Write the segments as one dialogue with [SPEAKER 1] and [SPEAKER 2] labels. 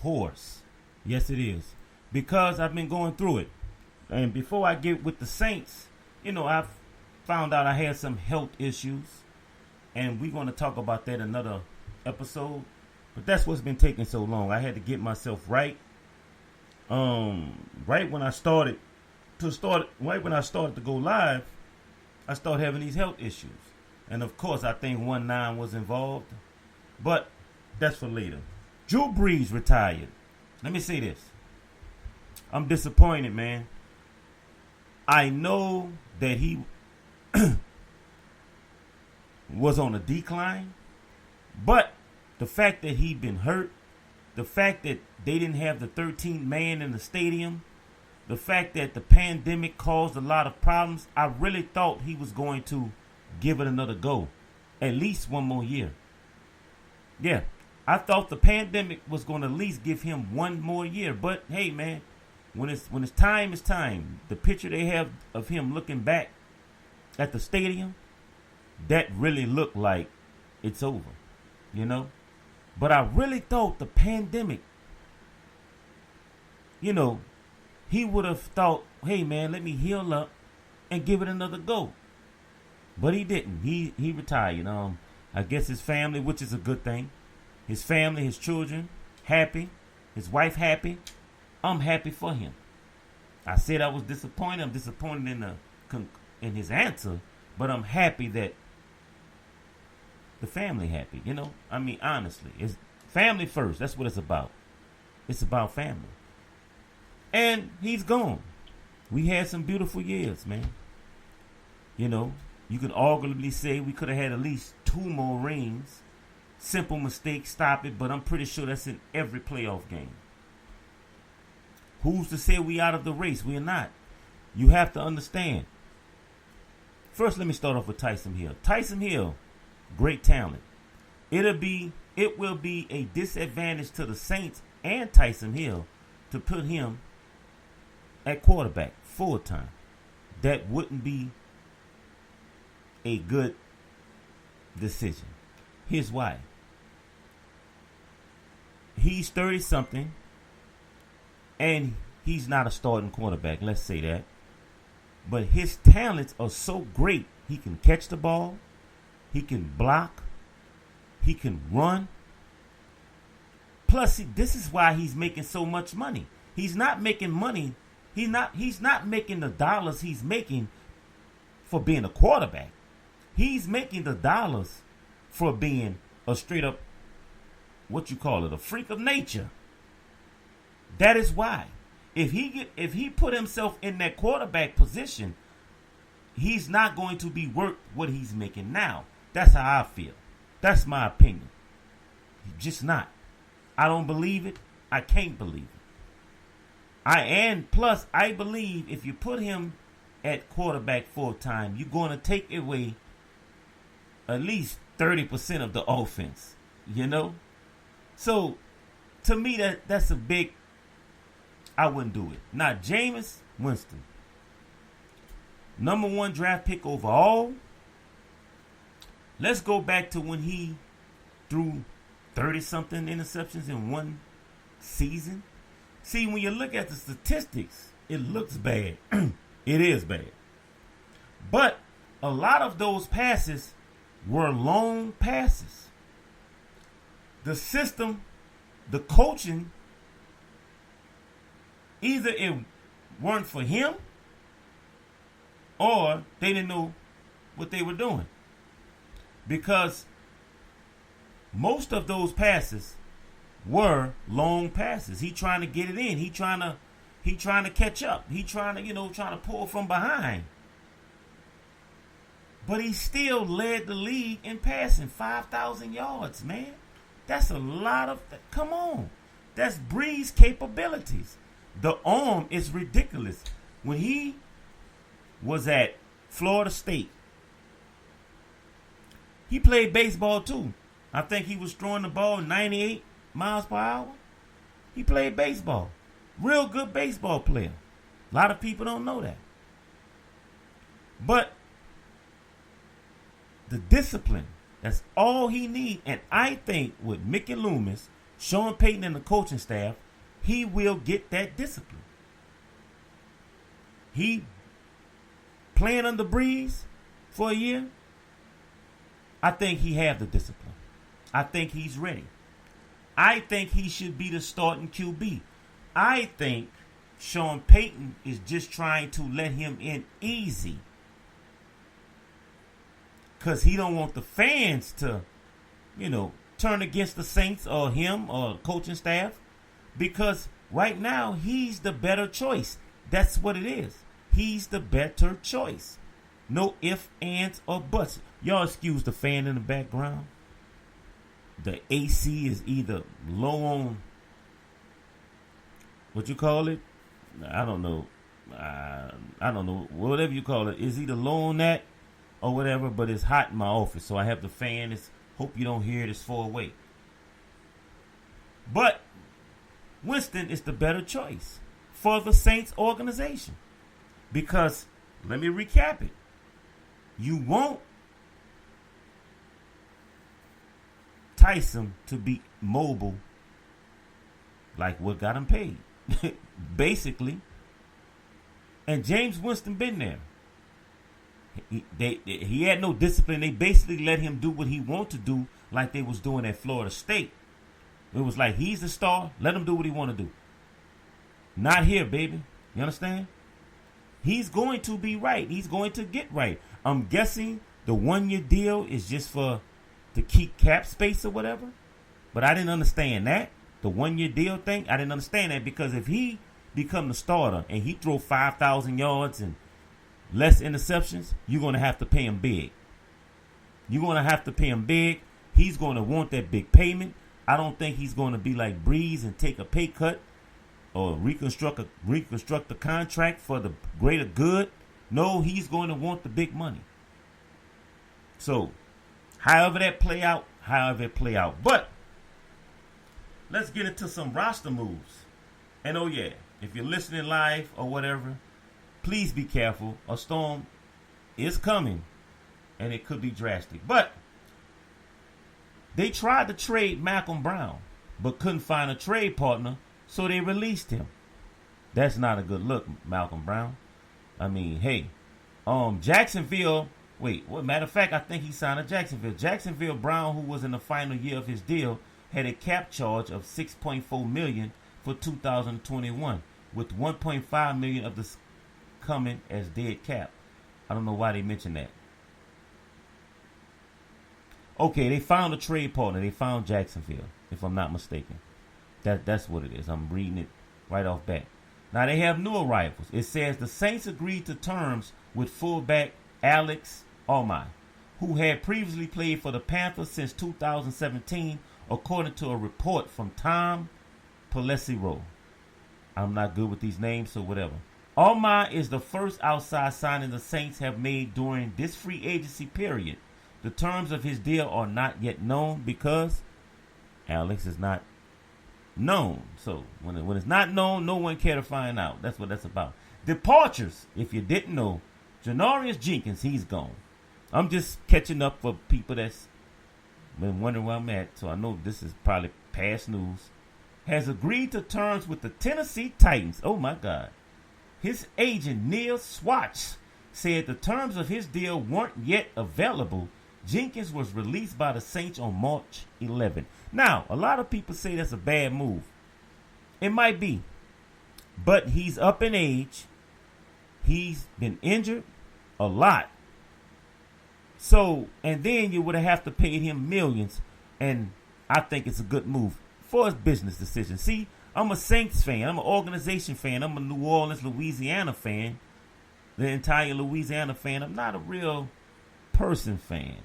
[SPEAKER 1] course. Yes, it is. Because I've been going through it. And before I get with the Saints, I've found out I had some health issues. And we're going to talk about that another episode. But that's what's been taking so long. I had to get myself right. Right when I started to go live, I started having these health issues. And of course, I think 1-9 was involved. But that's for later. Drew Brees retired. Let me say this. I'm disappointed, man. I know that he was on a decline, but the fact that he'd been hurt, the fact that they didn't have the 13th man in the stadium, the fact that the pandemic caused a lot of problems, I really thought he was going to give it another go. At least one more year. Yeah, I thought the pandemic was going to at least give him one more year. But hey, man, when it's time, it's time. The picture they have of him looking back at the stadium, that really looked like it's over, But I really thought the pandemic, he would have thought, hey, man, let me heal up and give it another go. But he didn't. He retired. I guess his family, which is a good thing. His family, his children, happy. His wife happy. I'm happy for him. I said I was disappointed. I'm disappointed in his answer, but I'm happy that the family happy. I mean, honestly, it's family first. That's what it's about. It's about family. And he's gone. We had some beautiful years, man. You can arguably say we could have had at least 2 more rings. Simple mistake, stop it, but I'm pretty sure that's in every playoff game. Who's to say we out of the race? We're not. You have to understand. First, let me start off with Tyson Hill. Tyson Hill, great talent. It will be a disadvantage to the Saints and Tyson Hill to put him at quarterback full time. That wouldn't be a good decision. Here's why. He's 30-something, and he's not a starting quarterback. Let's say that. But his talents are so great. He can catch the ball. He can block. He can run. Plus, this is why he's making so much money. He's not making money. He's not making the dollars he's making for being a quarterback. He's making the dollars for being a straight up, a freak of nature. That is why. If he put himself in that quarterback position, he's not going to be worth what he's making now. That's how I feel. That's my opinion. Just not. I don't believe it. I can't believe it. Plus, I believe if you put him at quarterback full time, you're going to take away at least 30% of the offense. So, to me, that's a big, I wouldn't do it. Now, Jameis Winston, number 1 draft pick overall. Let's go back to when he threw 30-something interceptions in one season. See, when you look at the statistics, it looks bad. It is bad. But a lot of those passes were long passes. The system, the coaching, either it weren't for him or they didn't know what they were doing. Because most of those passes were long passes. He trying to get it in. He trying to catch up. He trying to pull from behind. But he still led the league in passing, 5,000 yards, man. That's a lot of, come on. That's Brees' capabilities. The arm is ridiculous. When he was at Florida State, he played baseball too. I think he was throwing the ball 98 miles per hour. He played baseball. Real good baseball player. A lot of people don't know that. But the discipline, that's all he needs. And I think with Mickey Loomis, Sean Payton and the coaching staff, he will get that discipline. He playing under Brees for a year, I think he have the discipline. I think he's ready. I think he should be the starting QB. I think Sean Payton is just trying to let him in easy, because he don't want the fans to, turn against the Saints or him or coaching staff, because right now he's the better choice. That's what it is. He's the better choice. No ifs, ands, or buts. Y'all excuse the fan in the background. The AC is either low on, what you call it? I don't know. I don't know. Whatever you call it. Is either low on that or whatever, but it's hot in my office. So I have the fan. Hope you don't hear it. It's far away. But Winston is the better choice for the Saints organization. Because, let me recap it. You won't entice him to be mobile like what got him paid. Basically. And James Winston been there. He had no discipline. They basically let him do what he wanted to do, like they was doing at Florida State. It was like, he's the star. Let him do what he want to do. Not here, baby. You understand? He's going to be right. He's going to get right. I'm guessing the 1-year deal is just to keep cap space or whatever. But I didn't understand that. The 1-year deal thing, I didn't understand that, because if he become the starter and he throw 5,000 yards and less interceptions, you're going to have to pay him big. You're going to have to pay him big. He's going to want that big payment. I don't think he's going to be like Brees and take a pay cut or reconstruct the contract for the greater good. No, he's going to want the big money. So, however it play out. But let's get into some roster moves. And oh yeah, if you're listening live or whatever, please be careful. A storm is coming, and it could be drastic. But they tried to trade Malcolm Brown, but couldn't find a trade partner, so they released him. That's not a good look, Malcolm Brown. I mean, hey, Jacksonville. Wait, well, matter of fact, I think he signed to Jacksonville. Jacksonville Brown, who was in the final year of his deal, had a cap charge of $6.4 million for 2021, with $1.5 million of this coming as dead cap. I don't know why they mentioned that. Okay, they found a trade partner. They found Jacksonville, if I'm not mistaken. That's what it is. I'm reading it right off bat. Now they have new arrivals. It says the Saints agreed to terms with fullback Alex Omai, who had previously played for the Panthers since 2017, according to a report from Tom Pelissero. I'm not good with these names, so whatever. Omai is the first outside signing the Saints have made during this free agency period. The terms of his deal are not yet known because Alex is not known. So when it's not known, no one care to find out. That's what that's about. Departures, if you didn't know, Janarius Jenkins, he's gone. I'm just catching up for people that's been wondering where I'm at, so I know this is probably past news. Has agreed to terms with the Tennessee Titans. Oh my God. His agent Neil Swatch said the terms of his deal weren't yet available. Jenkins was released by the Saints on March 11. Now, a lot of people say that's a bad move. It might be. But he's up in age. He's been injured a lot. So, and then you would have to pay him millions. And I think it's a good move for his business decision. See, I'm a Saints fan. I'm an organization fan. I'm a New Orleans, Louisiana fan. The entire Louisiana fan. I'm not a real person fan.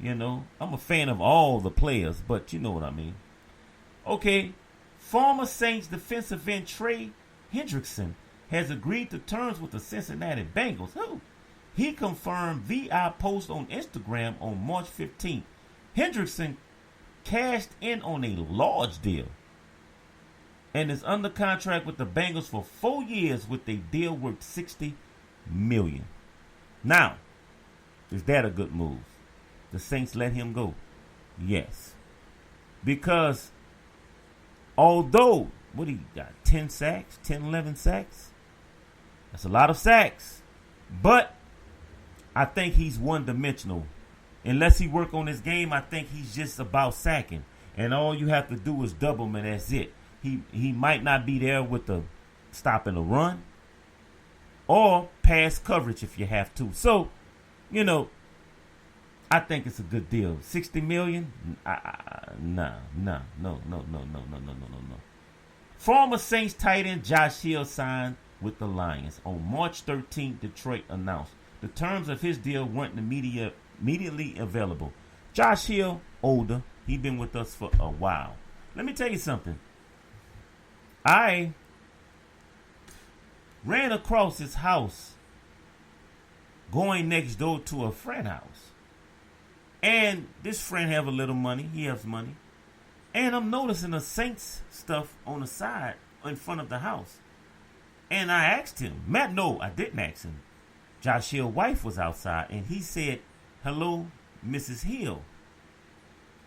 [SPEAKER 1] I'm a fan of all the players, but you know what I mean. Okay, former Saints defensive end Trey Hendrickson has agreed to terms with the Cincinnati Bengals. He confirmed via post on Instagram on March 15th. Hendrickson cashed in on a large deal and is under contract with the Bengals for 4 years with a deal worth $60 million. Now, is that a good move? The Saints let him go? Yes. Because Although, what he got? 10 sacks? 10, 11 sacks? That's a lot of sacks. But I think he's one-dimensional. Unless he work on his game, I think he's just about sacking. And all you have to do is double him, and that's it. He might not be there with the stopping the run or pass coverage if you have to. So, I think it's a good deal. $60 million? No. Former Saints tight end Josh Hill signed with the Lions. On March 13th, Detroit announced the terms of his deal weren't immediately available. Josh Hill, older. He's been with us for a while. Let me tell you something. I ran across his house going next door to a friend house. And this friend have a little money. He has money. And I'm noticing the Saints stuff on the side in front of the house. And I asked him. No, I didn't ask him. Josh Hill's wife was outside. And he said, "Hello, Mrs. Hill."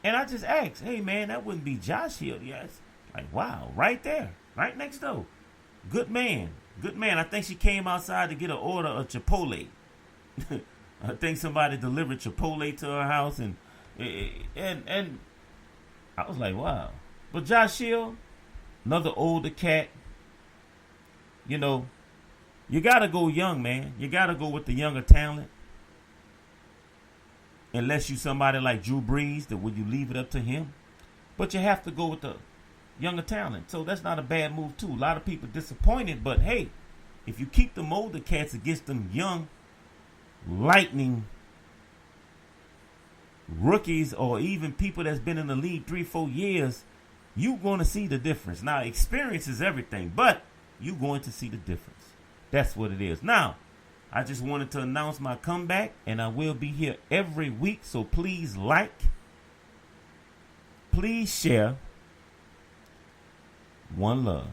[SPEAKER 1] And I just asked, "Hey, man, that wouldn't be Josh Hill." Yes. Like, wow, right there. Right next door. Good man. Good man. I think she came outside to get an order of Chipotle. I think somebody delivered Chipotle to her house, and I was like, wow. But Josh Hill, another older cat, you got to go young, man. You got to go with the younger talent. Unless you somebody like Drew Brees, that would you leave it up to him? But you have to go with the younger talent. So that's not a bad move, too. A lot of people disappointed, but hey, if you keep them older cats against them young, lightning rookies, or even people that's been in the league 3-4 years, you're going to see the difference. Now, experience is everything, but you're going to see the difference. That's what it is. Now, I just wanted to announce my comeback, and I will be here every week, so please like, please share. One love.